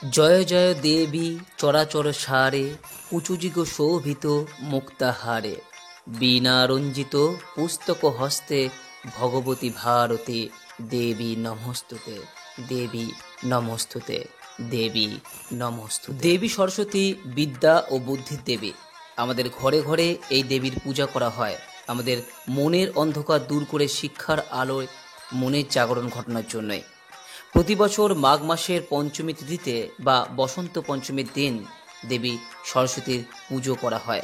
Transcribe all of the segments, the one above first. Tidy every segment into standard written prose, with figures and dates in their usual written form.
জয় জয় দেবী চরাচর সারে, কুচুজিগ শোভিত মুক্তাহারে, বীণা রঞ্জিত পুস্তক হস্তে, ভগবতী ভারতে দেবী নমস্তুতে, দেবী নমস্তুতে, দেবী নমস্তুতে। দেবী সরস্বতী বিদ্যা ও বুদ্ধির দেবী। আমাদের ঘরে ঘরে এই দেবীর পূজা করা হয় আমাদের মনের অন্ধকার দূর করে শিক্ষার আলোয় মনের জাগরণ ঘটানোর জন্যই। প্রতি বছর মাঘ মাসের পঞ্চমী তিথিতে বা বসন্ত পঞ্চমীর দিন দেবী সরস্বতীর পুজো করা হয়।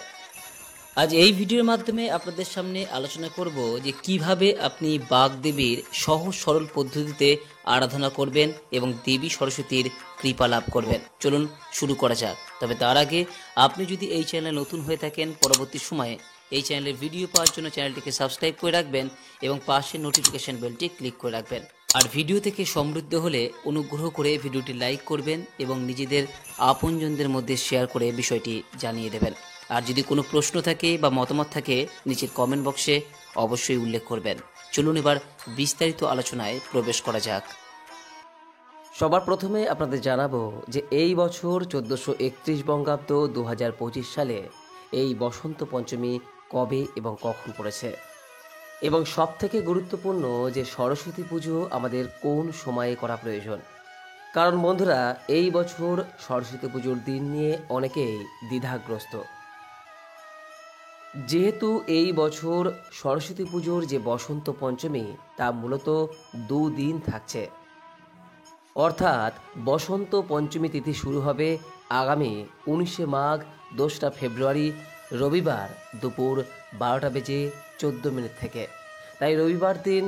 আজ এই ভিডিওর মাধ্যমে আপনাদের সামনে আলোচনা করব যে কিভাবে আপনি বাগদেবীর সহজ সরল পদ্ধতিতে আরাধনা করবেন এবং দেবী সরস্বতীর কৃপা লাভ করবেন। চলুন শুরু করা যাক। তবে তার আগে আপনি যদি এই চ্যানেলে নতুন হয়ে থাকেন, পরবর্তী সময়ে এই চ্যানেলের ভিডিও পাওয়ার জন্য চ্যানেলটিকে সাবস্ক্রাইব করে রাখবেন এবং পাশের নোটিফিকেশন বেলটি ক্লিক করে রাখবেন। আর ভিডিও থেকে সমৃদ্ধ হলে অনুগ্রহ করে ভিডিওটি লাইক করবেন এবং নিজেদের আপনজনদের মধ্যে শেয়ার করে বিষয়টি জানিয়ে দেবেন। আর যদি কোনো প্রশ্ন থাকে বা মতামত থাকে নিচের কমেন্ট বক্সে অবশ্যই উল্লেখ করবেন। চলুন এবার বিস্তারিত আলোচনায় প্রবেশ করা যাক। সবার প্রথমে আপনাদের জানাবো যে এই বছর 1431 বঙ্গাব্দ 2025 সালে এই বসন্ত পঞ্চমী কবে এবং কখন পড়েছে, এবং সবথেকে গুরুত্বপূর্ণ যে সরস্বতী পুজো আমাদের কোন সময়ে করা প্রয়োজন। কারণ বন্ধুরা, এই বছর সরস্বতী পুজোর দিন নিয়ে অনেকেই দ্বিধাগ্রস্ত। যেহেতু এই বছর সরস্বতী পুজোর যে বসন্ত পঞ্চমী তা মূলত দুদিন থাকছে, অর্থাৎ বসন্ত পঞ্চমী তিথি শুরু হবে আগামী 19শে মাঘ 2রা ফেব্রুয়ারি রবিবার দুপুর 12:14 থেকে। তাই রবিবার দিন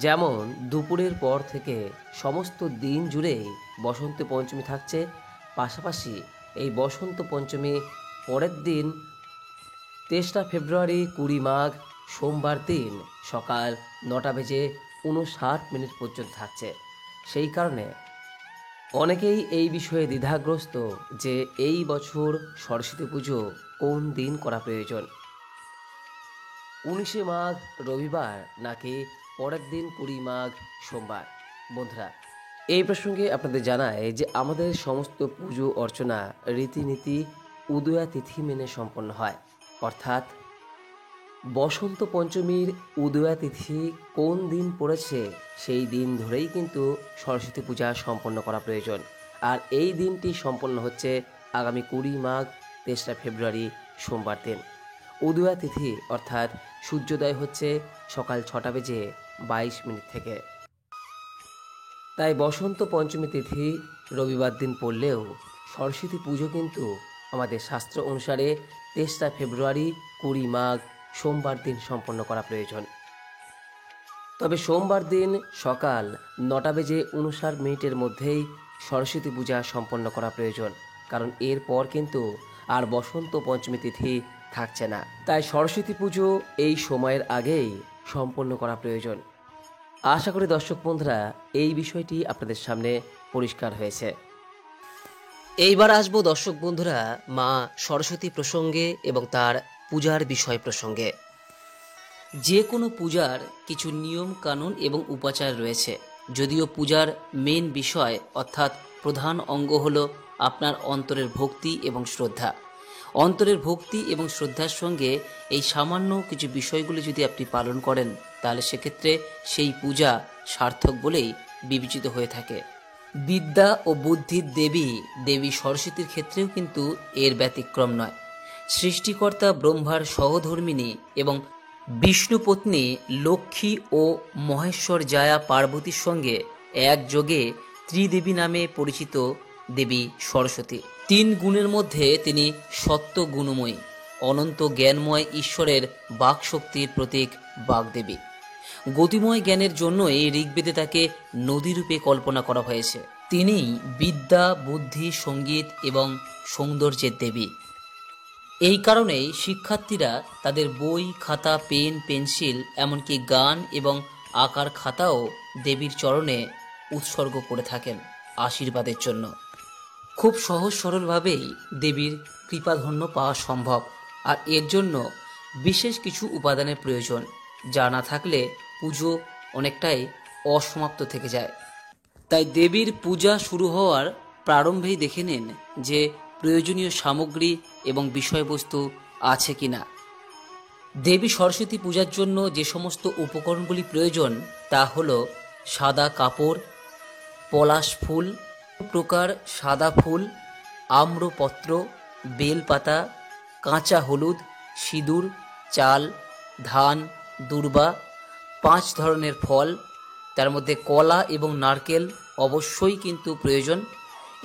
যেমন দুপুরের পর থেকে সমস্ত দিন জুড়েই বসন্ত পঞ্চমী থাকছে, পাশাপাশি এই বসন্ত পঞ্চমী পরের দিন 23 ফেব্রুয়ারি 20 মাঘ সোমবার দিন সকাল 9:59 পর্যন্ত থাকছে। সেই কারণে অনেকেই এই বিষয়ে দ্বিধাগ্রস্ত যে এই বছর সরস্বতী পুজো কোন দিন করা প্রয়োজন, 19শে মাঘ রবিবার নাকি পরের দিন 20 মাঘ সোমবার। বন্ধুরা, এই প্রসঙ্গে আপনাদের জানায় যে আমাদের সমস্ত পুজো অর্চনা রীতিনীতি উদয়া তিথি মেনে সম্পন্ন হয়, অর্থাৎ বসন্ত পঞ্চমীর উদয়া তিথি কোন দিন পড়েছে সেই দিন ধরেই কিন্তু সরস্বতী পূজা সম্পন্ন করা প্রয়োজন। আর এই দিনটি সম্পন্ন হচ্ছে আগামী 20 মাঘ 23 ফেব্রুয়ারি সোমবার দিন। উদয়া তিথি অর্থাৎ সূর্যোদয় হচ্ছে সকাল 6:22 থেকে। তাই বসন্ত পঞ্চমী তিথি রবিবার দিন পড়লেও সরস্বতী পুজো কিন্তু আমাদের শাস্ত্র অনুসারে 23 ফেব্রুয়ারি 20 মাঘ সোমবার দিন সম্পন্ন করা প্রয়োজন। তবে সোমবার দিন সকাল 9:59 মধ্যেই সরস্বতী পূজা সম্পন্ন করা প্রয়োজন, কারণ এরপর কিন্তু আর বসন্ত পঞ্চমী তিথি থাকছে না। তাই সরস্বতী পুজো এই সময়ের আগেই সম্পন্ন করা প্রয়োজন। আশা করি দর্শক বন্ধুরা এই বিষয়টি আপনাদের সামনে পরিষ্কার হয়েছে। এইবার আসবো দর্শক বন্ধুরা মা সরস্বতী প্রসঙ্গে এবং তার পূজার বিষয় প্রসঙ্গে। যে কোনো পূজার কিছু নিয়ম কানুন এবং উপাচার রয়েছে, যদিও পূজার মেন বিষয় অর্থাৎ প্রধান অঙ্গ হলো আপনার অন্তরের ভক্তি এবং শ্রদ্ধা। অন্তরের ভক্তি এবং শ্রদ্ধার সঙ্গে এই সামান্য কিছু বিষয়গুলি যদি আপনি পালন করেন তাহলে সেক্ষেত্রে সেই পূজা সার্থক বলেই বিবেচিত হয়ে থাকে। বিদ্যা ও বুদ্ধির দেবী দেবী সরস্বতীর ক্ষেত্রেও কিন্তু এর ব্যতিক্রম নয়। সৃষ্টিকর্তা ব্রহ্মার সহধর্মিণী এবং বিষ্ণুপত্নী লক্ষ্মী ও মহেশ্বর জায়া পার্বতীর সঙ্গে একযোগে ত্রিদেবী নামে পরিচিত দেবী সরস্বতী। 3 গুণের মধ্যে তিনি সত্য গুণময়ী, অনন্ত জ্ঞানময় ঈশ্বরের বাকশক্তির প্রতীক বাগদেবী। গতিময় জ্ঞানের জন্যই ঋগ্বেদে তাকে নদীরূপে কল্পনা করা হয়েছে। তিনি বিদ্যা, বুদ্ধি, সঙ্গীত এবং সৌন্দর্যের দেবী। এই কারণেই শিক্ষার্থীরা তাদের বই, খাতা, পেন, পেন্সিল, এমনকি গান এবং আঁকার খাতাও দেবীর চরণে উৎসর্গ করে থাকেন আশীর্বাদের জন্য। খুব সহজ সরলভাবেই দেবীর কৃপাধন্য পাওয়া সম্ভব, আর এর জন্য বিশেষ কিছু উপাদানের প্রয়োজন, যা না থাকলে পুজো অনেকটাই অসমাপ্ত থেকে যায়। তাই দেবীর পূজা শুরু হওয়ার প্রারম্ভেই দেখে নিন যে প্রয়োজনীয় সামগ্রী এবং বিষয়বস্তু আছে কিনা। দেবী সরস্বতী পূজার জন্য যে সমস্ত উপকরণগুলি প্রয়োজন তা হলো সাদা কাপড়, পলাশ ফুল, প্রকার সাদা ফুল, আম্রপত্র, বেলপাতা, কাঁচা হলুদ, সিঁদুর, চাল, ধান, দূর্বা, 5 ধরনের ফল, তার মধ্যে কলা এবং নারকেল অবশ্যই কিন্তু প্রয়োজন।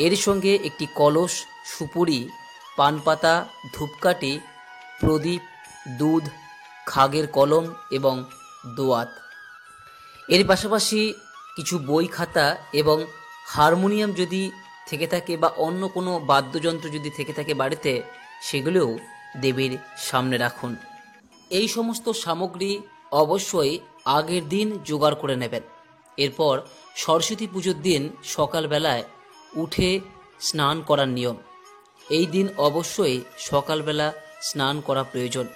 এর সঙ্গে একটি কলস, সুপুরি, পানপাতা, ধূপকাঠি, প্রদীপ, দুধ, খাগের কলম এবং দোয়াত। এর পাশাপাশি কিছু বই খাতা এবং হারমোনিয়াম যদি থেকে থাকে বা অন্য কোনো বাদ্যযন্ত্র যদি থেকে থাকে বাড়িতে, সেগুলোও দেবীর সামনে রাখুন। এই সমস্ত সামগ্রী অবশ্যই আগের দিন জোগাড় করে নেবেন। এরপর সরস্বতী পুজোর দিন সকালবেলায় উঠে স্নান করার নিয়ম। এই দিন অবশ্যই সকালবেলা স্নান করা প্রয়োজন,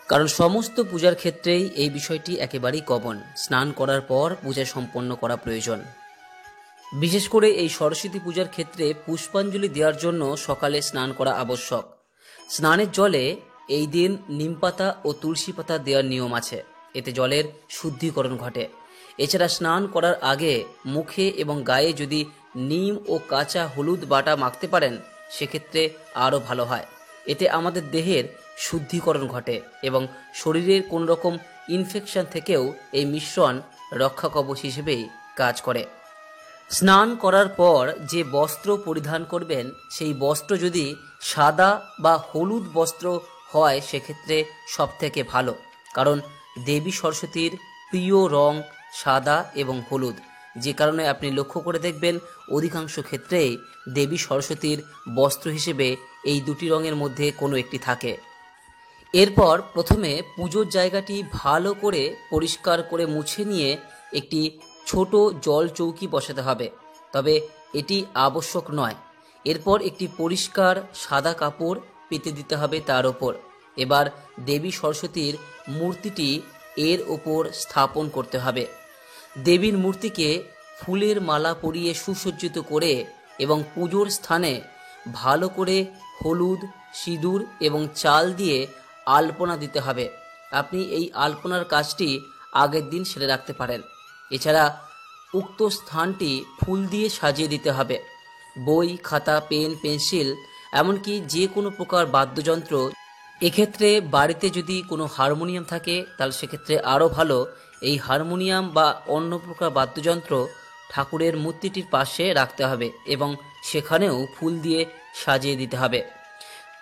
কারণ সমস্ত পূজার ক্ষেত্রেই এই বিষয়টি একেবারেই কমন। স্নান করার পর পূজা সম্পন্ন করা প্রয়োজন। বিশেষ করে এই সরস্বতী পূজার ক্ষেত্রে পুষ্পাঞ্জলি দেওয়ার জন্য সকালে স্নান করা আবশ্যক। স্নানের জলে এই দিন নিমপাতা ও তুলসী পাতা দেওয়ার নিয়ম আছে, এতে জলের শুদ্ধিকরণ ঘটে। এছাড়া স্নান করার আগে মুখে এবং গায়ে যদি নিম ও কাঁচা হলুদ বাটা মাখতে পারেন সেক্ষেত্রে আরও ভালো হয়। এতে আমাদের দেহের শুদ্ধিকরণ ঘটে এবং শরীরের কোনো রকম ইনফেকশন থেকেও এই মিশ্রণ রক্ষা কবচ হিসেবেই কাজ করে। স্নান করার পর যে বস্ত্র পরিধান করবেন সেই বস্ত্র যদি সাদা বা হলুদ বস্ত্র হয় সেক্ষেত্রে সবথেকে ভালো, কারণ দেবী সরস্বতীর প্রিয় রং সাদা এবং হলুদ। যে কারণে আপনি লক্ষ্য করে দেখবেন অধিকাংশ ক্ষেত্রেই দেবী সরস্বতীর বস্ত্র হিসেবে এই দুটি রঙের মধ্যে কোনো একটি থাকে। এরপর প্রথমে পুজোর জায়গাটি ভালো করে পরিষ্কার করে মুছে নিয়ে একটি ছোট জল চৌকি বসাতে হবে, তবে এটি আবশ্যক নয়। এরপর একটি পরিষ্কার সাদা কাপড় পেতে দিতে হবে তার ওপর। এবার দেবী সরস্বতীর মূর্তিটি এর ওপর স্থাপন করতে হবে। দেবীর মূর্তিকে ফুলের মালা পরিয়ে সুসজ্জিত করে এবং পুজোর স্থানে ভালো করে হলুদ, সিঁদুর এবং চাল দিয়ে আলপনা দিতে হবে। আপনি এই আলপনার কাজটি আগের দিন সেরে রাখতে পারেন। এছাড়া উক্ত স্থানটি ফুল দিয়ে সাজিয়ে দিতে হবে। বই খাতা, পেন, পেন্সিল, এমনকি যে কোনো প্রকার বাদ্যযন্ত্র, এক্ষেত্রে বাড়িতে যদি কোনো হারমোনিয়াম থাকে তাহলে সেক্ষেত্রে আরও ভালো। এই হারমোনিয়াম বা অন্য প্রকার বাদ্যযন্ত্র ঠাকুরের মূর্তিটির পাশে রাখতে হবে এবং সেখানেও ফুল দিয়ে সাজিয়ে দিতে হবে।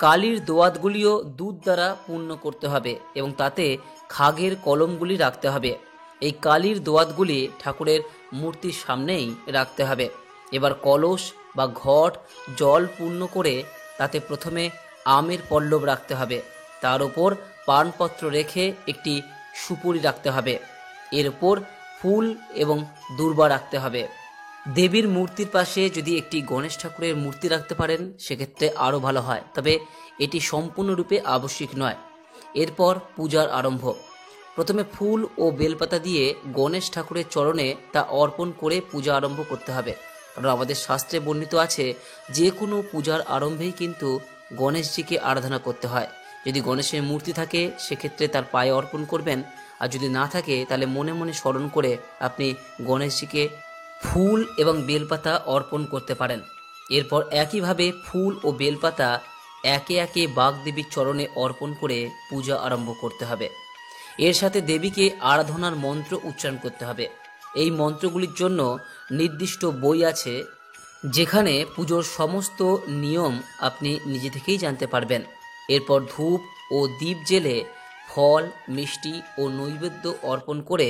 কালির দোয়াতগুলিও দুধ দ্বারা পূর্ণ করতে হবে এবং তাতে খাগের কলমগুলি রাখতে হবে। এই কালির দোয়াতগুলি ঠাকুরের মূর্তির সামনেই রাখতে হবে। এবার কলস বা ঘট জল পূর্ণ করে তাতে প্রথমে আমের পল্লব রাখতে হবে, তার ওপর পানপত্র রেখে একটি সুপুরি রাখতে হবে, এর ওপর ফুল এবং দূর্বা রাখতে হবে। দেবীর মূর্তির পাশে যদি একটি গণেশ ঠাকুরের মূর্তি রাখতে পারেন সেক্ষেত্রে আরও ভালো হয়, তবে এটি সম্পূর্ণরূপে আবশ্যিক নয়। এরপর পূজার আরম্ভ। প্রথমে ফুল ও বেলপাতা দিয়ে গণেশ ঠাকুরের চরণে তা অর্পণ করে পূজা আরম্ভ করতে হবে, কারণ আমাদের শাস্ত্রে বর্ণিত আছে যে কোনো পূজার আরম্ভেই কিন্তু গণেশজিকে আরাধনা করতে হয়। যদি গণেশের মূর্তি থাকে সেক্ষেত্রে তার পায়ে অর্পণ করবেন, আর যদি না থাকে তাহলে মনে মনে স্মরণ করে আপনি গণেশজিকে ফুল এবং বেলপাতা অর্পণ করতে পারেন। এরপর একইভাবে ফুল ও বেলপাতা একে একে বাগদেবীর চরণে অর্পণ করে পূজা আরম্ভ করতে হবে। এর সাথে দেবীকে আরাধনার মন্ত্র উচ্চারণ করতে হবে। এই মন্ত্রগুলির জন্য নির্দিষ্ট বই আছে, যেখানে পুজোর সমস্ত নিয়ম আপনি নিজে থেকেই জানতে পারবেন। এরপর ধূপ ও দীপ জ্বেলে ফল, মিষ্টি ও নৈবেদ্য অর্পণ করে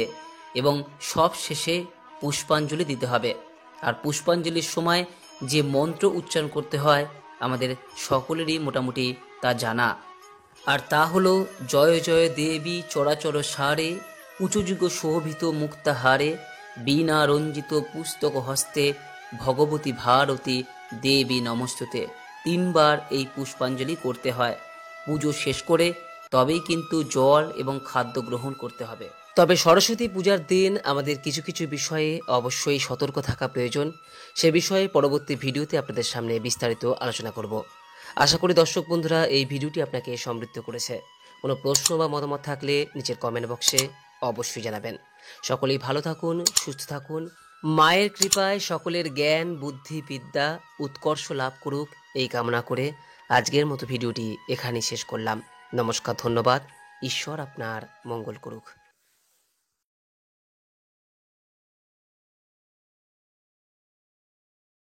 এবং সব শেষে পুষ্পাঞ্জলি দিতে হবে। আর পুষ্পাঞ্জলির সময় যে মন্ত্র উচ্চারণ করতে হয় আমাদের সকলেরই মোটামুটি তা জানা, আর তা হলো জয় জয় দেবী চরাচর সারে, উঁচুযুগ শোভিত মুক্তাহারে, বীণা রঞ্জিত পুস্তক হস্তে, ভগবতী ভারতী দেবী নমস্তুতে। 3 বার এই পুষ্পাঞ্জলি করতে হয়। পুজো শেষ করে তবেই কিন্তু জল এবং খাদ্য গ্রহণ করতে হবে। তবে সরস্বতী পূজার দিন আমাদের কিছু কিছু বিষয়ে অবশ্যই সতর্ক থাকা প্রয়োজন। সে বিষয়ে পরবর্তী ভিডিওতে আপনাদের সামনে বিস্তারিত আলোচনা করব। আশা করি দর্শক বন্ধুরা এই ভিডিওটি আপনাকে সমৃদ্ধ করেছে। কোনো প্রশ্ন বা মতামত থাকলে নিচের কমেন্ট বক্সে অবশ্যই জানাবেন। সকলেই ভালো থাকুন, সুস্থ থাকুন। মায়ের কৃপায় সকলের জ্ঞান, বুদ্ধি, বিদ্যা উৎকর্ষ লাভ করুক এই কামনা করে আজকের মতো ভিডিওটি এখানেই শেষ করলাম। নমস্কার, ধন্যবাদ। ঈশ্বর আপনার মঙ্গল করুক।